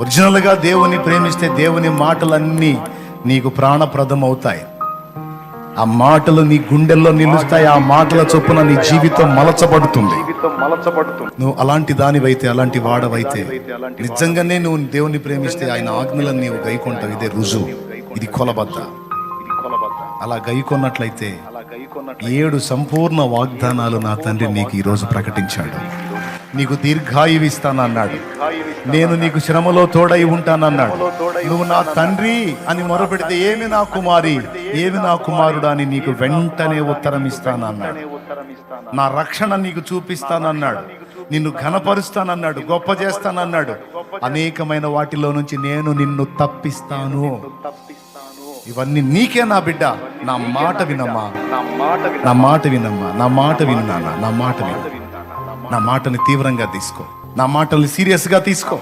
ఒరిజినల్గా దేవుని ప్రేమిస్తే దేవుని మాటలన్నీ నీకు ప్రాణప్రదం అవుతాయి. ఆ మాటలు నీ గుండెల్లో నిలుస్తాయి. ఆ మాటల చొప్పున నీ జీవితం మలచబడుతుంది. నువ్వు అలాంటి దానివైతే, అలాంటి వాడవైతే, నిజంగానే నువ్వు దేవుని ప్రేమిస్తే ఆయన ఆజ్ఞలను నీవు గైకొంటావు. ఇదే రుజువు, ఇది కొలబద్ద. అలా గైకొన్నట్లయితే 7 సంపూర్ణ వాగ్దానాలు నా తండ్రి నీకు ఈరోజు ప్రకటించాడు. నీకు దీర్ఘాయువు ఇస్తానన్నాడు. నేను నీకు శ్రమలో తోడై ఉంటానన్నాడు. నువ్వు నా తండ్రి అని మొరపెడితే ఏమి నా కుమారి, ఏమి నా కుమారుడా అని నీకు వెంటనే ఉత్తరం ఇస్తానన్నాడు. నా రక్షణ నీకు చూపిస్తానన్నాడు. నిన్ను ఘనపరుస్తానన్నాడు, గొప్ప చేస్తానన్నాడు. అనేకమైన వాటిలో నుంచి నేను నిన్ను తప్పిస్తాను. ఇవన్నీ నీకే నా బిడ్డ. నా మాట వినమ్మా, నా మాట వినమ్మా, నా మాట విన్నానా, నా మాట విను. నా మాటని తీవ్రంగా తీసుకో, నా మాటల్ని సీరియస్గా తీసుకో.